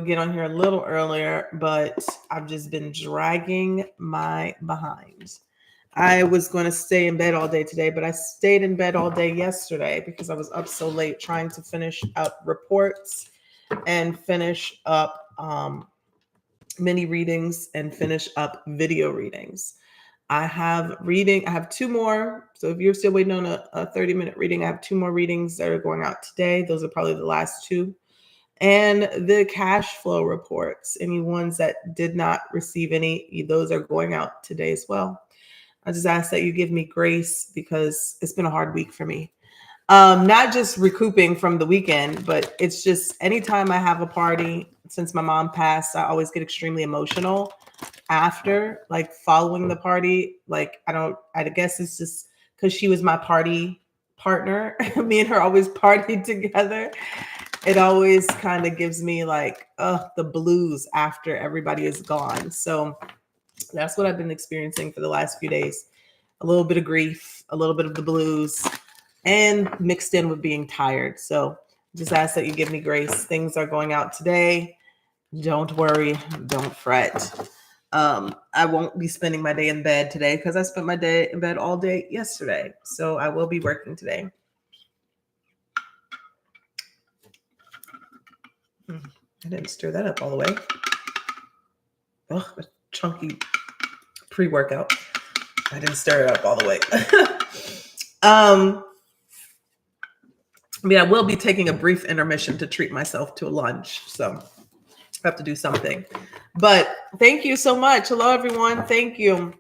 get on here a little earlier, but I've just been dragging my behind. I was going to stay in bed all day today, but I stayed in bed all day yesterday because I was up so late trying to finish up reports and finish up mini readings and finish up video readings. I have two more. So if you're still waiting on a 30-minute reading, I have two more readings that are going out today. Those are probably the last two. And the cash flow reports, any ones that did not receive any, those are going out today as well. I just ask that you give me grace because it's been a hard week for me. Not just recouping from the weekend, but it's just anytime I have a party, since my mom passed, I always get extremely emotional after, like following the party. Like, I guess it's just because she was my party partner. Me and her always partied together. It always kind of gives me like, the blues after everybody is gone. So that's what I've been experiencing for the last few days. A little bit of grief, a little bit of the blues, and mixed in with being tired. So just ask that you give me grace. Things are going out today. Don't worry. Don't fret. I won't be spending my day in bed today because I spent my day in bed all day yesterday. So I will be working today. I didn't stir that up all the way. Oh, a chunky pre-workout. I didn't stir it up all the way. I will be taking a brief intermission to treat myself to a lunch. So I have to do something. But thank you so much. Hello, everyone. Thank you.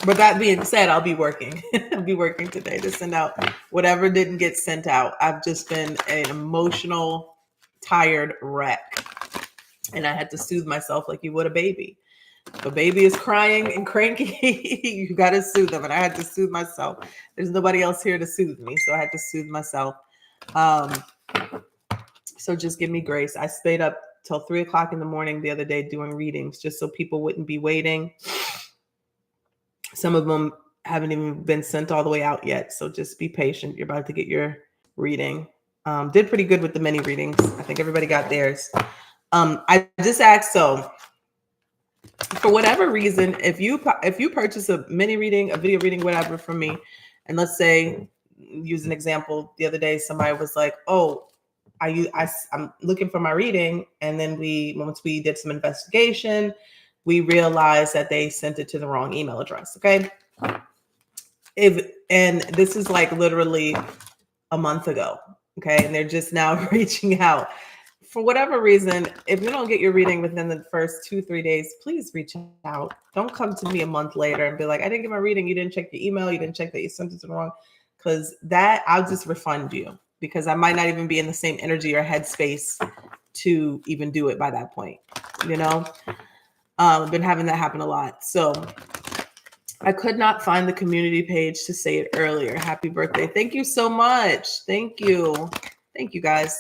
But that being said, I'll be working. I'll be working today to send out whatever didn't get sent out. I've just been an emotional, tired wreck. And I had to soothe myself like you would a baby. If a baby is crying and cranky, you got to soothe them. And I had to soothe myself. There's nobody else here to soothe me. So I had to soothe myself. So just give me grace. I stayed up till 3:00 in the morning the other day doing readings just so people wouldn't be waiting. Some of them haven't even been sent all the way out yet. So just be patient. You're about to get your reading. Did pretty good with the mini readings. I think everybody got theirs. I just asked, so for whatever reason, if you purchase a mini reading, a video reading, whatever from me, and let's say, use an example, the other day somebody was like, oh, I'm looking for my reading, and then once we did some investigation, we realized that they sent it to the wrong email address. Okay. And this is like literally a month ago. Okay. And they're just now reaching out. For whatever reason, if you don't get your reading within the first 2-3 days, please reach out. Don't come to me a month later and be like, I didn't get my reading. You didn't check your email. You didn't check that you sent it to the wrong, because that I'll just refund you, because I might not even be in the same energy or headspace to even do it by that point. I've been having that happen a lot. So I could not find the community page to say it earlier. Happy birthday. Thank you so much. Thank you. Thank you, guys.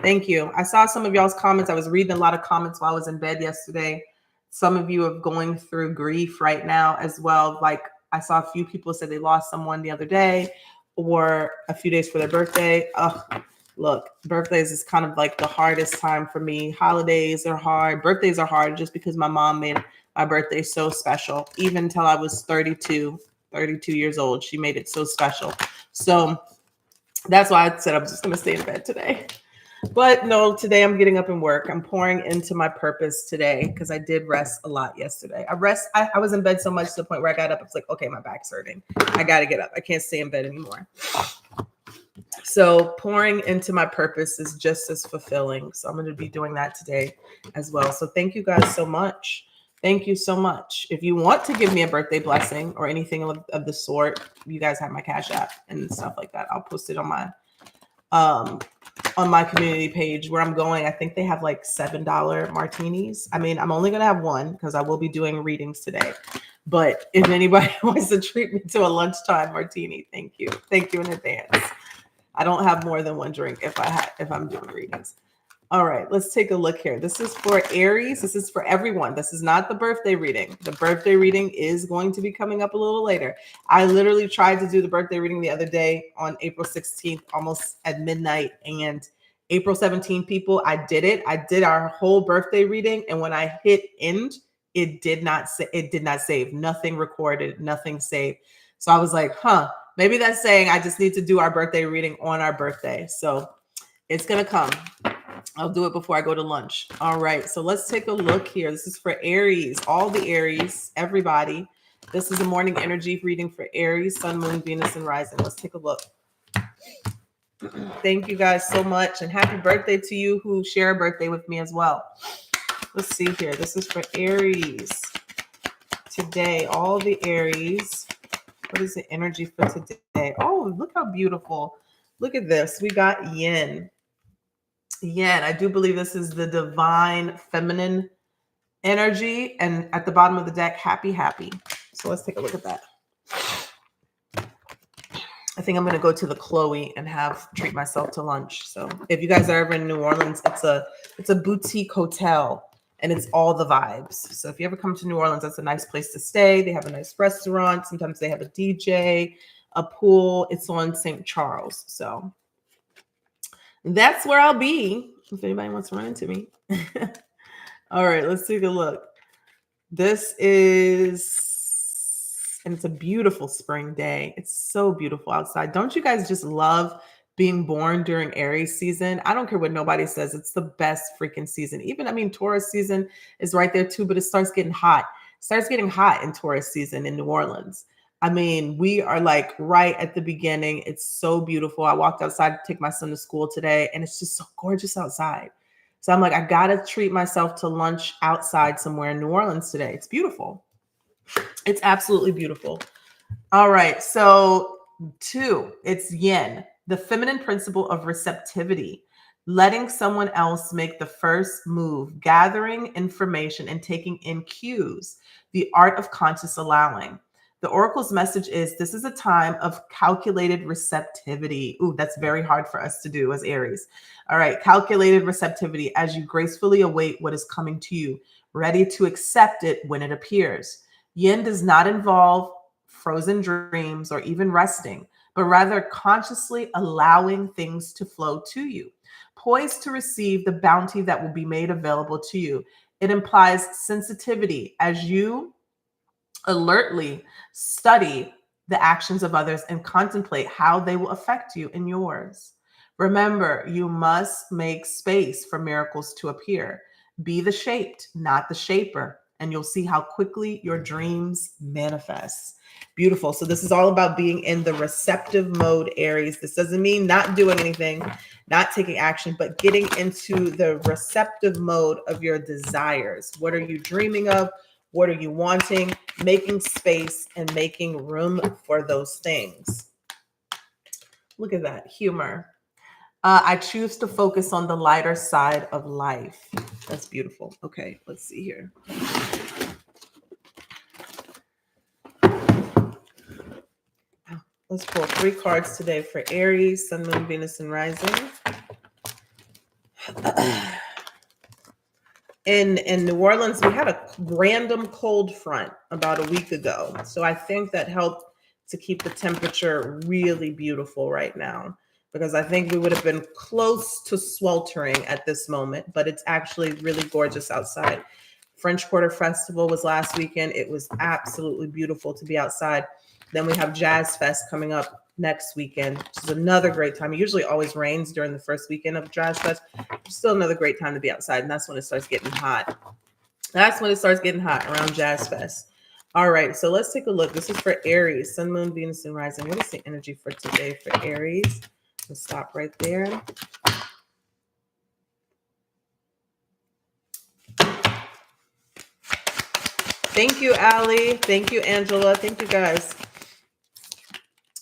Thank you. I saw some of y'all's comments. I was reading a lot of comments while I was in bed yesterday. Some of you are going through grief right now as well. Like, I saw a few people said they lost someone the other day or a few days for their birthday. Look, birthdays is kind of like the hardest time for me. Holidays are hard. Birthdays are hard just because my mom made my birthday so special. Even until I was 32 years old, she made it so special. So that's why I said I'm just going to stay in bed today. But no, today I'm getting up and work. I'm pouring into my purpose today because I did rest a lot yesterday. I was in bed so much to the point where I got up. I was like, okay, my back's hurting. I got to get up. I can't stay in bed anymore. So pouring into my purpose is just as fulfilling. So I'm going to be doing that today as well. So thank you guys so much. Thank you so much. If you want to give me a birthday blessing or anything of the sort, you guys have my Cash App and stuff like that. I'll post it on my community page where I'm going. I think they have like $7 martinis. I mean, I'm only going to have one because I will be doing readings today. But if anybody wants to treat me to a lunchtime martini, thank you. Thank you in advance. I don't have more than one drink if I'm doing readings. All right, let's take a look here. This is for Aries. This is for everyone. This is not the birthday reading. The birthday reading is going to be coming up a little later. I literally tried to do the birthday reading the other day on April 16th, almost at midnight, and April 17 people, I did it. I did our whole birthday reading, and when I hit end, it did not save. Nothing recorded, nothing saved. So I was like, maybe that's saying I just need to do our birthday reading on our birthday. So it's going to come. I'll do it before I go to lunch. All right. So let's take a look here. This is for Aries, all the Aries, everybody. This is a morning energy reading for Aries, Sun, Moon, Venus, and Rising. Let's take a look. Thank you guys so much. And happy birthday to you who share a birthday with me as well. Let's see here. This is for Aries today. All the Aries. What is the energy for today? Oh, look how beautiful. Look at this. We got Yin. Yin. I do believe this is the divine feminine energy. And at the bottom of the deck, happy, happy. So let's take a look at that. I think I'm going to go to the Chloe and treat myself to lunch. So if you guys are ever in New Orleans, it's a boutique hotel and it's all the vibes. So if you ever come to New Orleans, that's a nice place to stay. They have a nice restaurant. Sometimes they have a DJ, a pool. It's on St. Charles. So that's where I'll be if anybody wants to run into me. All right, let's take a look. This is... and it's a beautiful spring day. It's so beautiful outside. Don't you guys just love being born during Aries season? I don't care what nobody says. It's the best freaking season. Even, Taurus season is right there too, but it starts getting hot. It starts getting hot in Taurus season in New Orleans. We are like right at the beginning. It's so beautiful. I walked outside to take my son to school today, and it's just so gorgeous outside. So I'm like, I got to treat myself to lunch outside somewhere in New Orleans today. It's beautiful. It's absolutely beautiful. All right. So 2, it's Yin, the feminine principle of receptivity, letting someone else make the first move, gathering information and taking in cues, the art of conscious allowing. The oracle's message is this is a time of calculated receptivity. Ooh, that's very hard for us to do as Aries. All right. Calculated receptivity as you gracefully await what is coming to you, ready to accept it when it appears. Yin does not involve frozen dreams or even resting, but rather consciously allowing things to flow to you, poised to receive the bounty that will be made available to you. It implies sensitivity as you alertly study the actions of others and contemplate how they will affect you and yours. Remember, you must make space for miracles to appear. Be the shaped, not the shaper, and you'll see how quickly your dreams manifest. Beautiful. So this is all about being in the receptive mode, Aries. This doesn't mean not doing anything, not taking action, but getting into the receptive mode of your desires. What are you dreaming of? What are you wanting? Making space and making room for those things. Look at that humor. I choose to focus on the lighter side of life. That's beautiful. Okay, let's see here. Let's pull 3 cards today for Aries, Sun, Moon, Venus, and Rising. In New Orleans, we had a random cold front about a week ago. So I think that helped to keep the temperature really beautiful right now, because I think we would have been close to sweltering at this moment, but it's actually really gorgeous outside. French Quarter Festival was last weekend. It was absolutely beautiful to be outside. Then we have Jazz Fest coming up next weekend, which is another great time. It usually always rains during the first weekend of Jazz Fest. It's still another great time to be outside, and that's when it starts getting hot. That's when it starts getting hot, around Jazz Fest. All right, so let's take a look. This is for Aries, Sun, Moon, Venus, and Rising. What is the energy for today for Aries? Let's stop right there. Thank you, Allie. Thank you, Angela. Thank you, guys.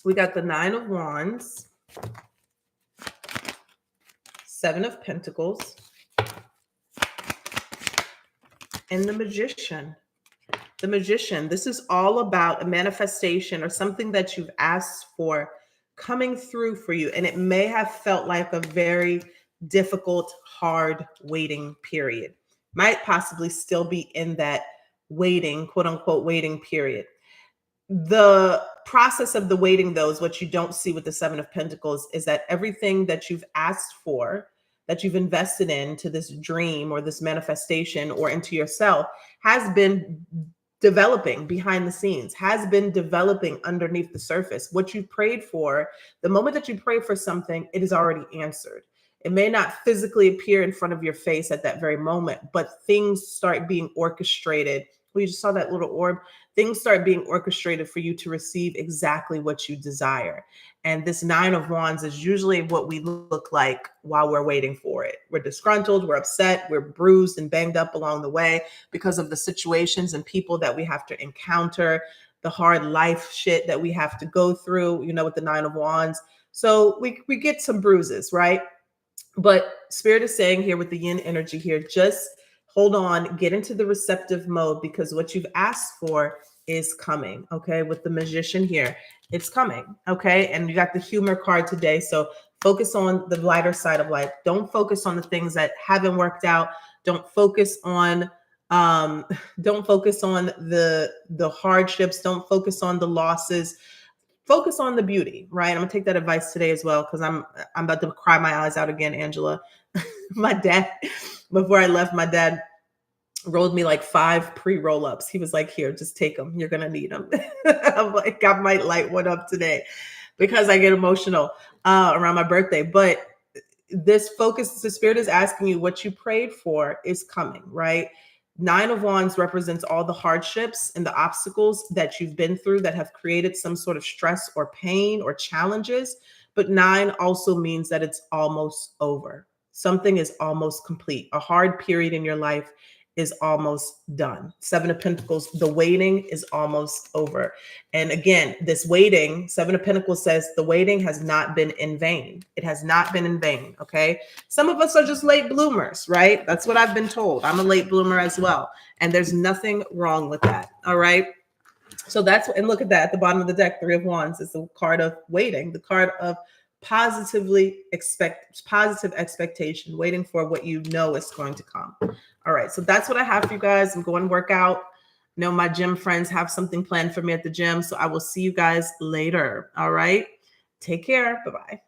We got the 9 of Wands, 7 of Pentacles, and the Magician. The Magician. This is all about a manifestation or something that you've asked for coming through for you. And it may have felt like a very difficult, hard waiting period. Might possibly still be in that waiting, quote unquote, waiting period. The process of the waiting, though, is what you don't see with the 7 of Pentacles, is that everything that you've asked for that you've invested into this dream or this manifestation or into yourself has been developing behind the scenes, has been developing underneath the surface. What you prayed for, the moment that you pray for something, it is already answered. It may not physically appear in front of your face at that very moment, but things start being orchestrated. We just saw that little orb. Things start being orchestrated for you to receive exactly what you desire. And this Nine of Wands is usually what we look like while we're waiting for it. We're disgruntled, we're upset, we're bruised and banged up along the way because of the situations and people that we have to encounter, the hard life shit that we have to go through, with the Nine of Wands. So we get some bruises, right? But Spirit is saying here with the yin energy here, just hold on, get into the receptive mode, because what you've asked for is coming. Okay. With the Magician here, it's coming. Okay. And you got the humor card today. So focus on the lighter side of life. Don't focus on the things that haven't worked out. Don't focus on um don't focus on the hardships. Don't focus on the losses. Focus on the beauty, right? I'm gonna take that advice today as well, because I'm about to cry my eyes out again, Angela. My dad, before I left, my dad rolled me like 5 pre-roll-ups. He was like, here, just take them. You're gonna need them. I'm like, I might light one up today because I get emotional around my birthday. But this focus, the Spirit is asking you, what you prayed for is coming, right? Nine of Wands represents all the hardships and the obstacles that you've been through that have created some sort of stress or pain or challenges. But 9 also means that it's almost over. Something is almost complete. A hard period in your life is almost done. 7 of Pentacles, the waiting is almost over. And again, this waiting, 7 of Pentacles says the waiting has not been in vain. It has not been in vain. Okay. Some of us are just late bloomers, right? That's what I've been told. I'm a late bloomer as well. And there's nothing wrong with that. All right. So and look at that at the bottom of the deck, 3 of Wands is the card of waiting, the card of positive expectation, waiting for what you know is going to come. All right. So that's what I have for you guys. I'm going to work out. I know my gym friends have something planned for me at the gym. So I will see you guys later. All right. Take care. Bye-bye.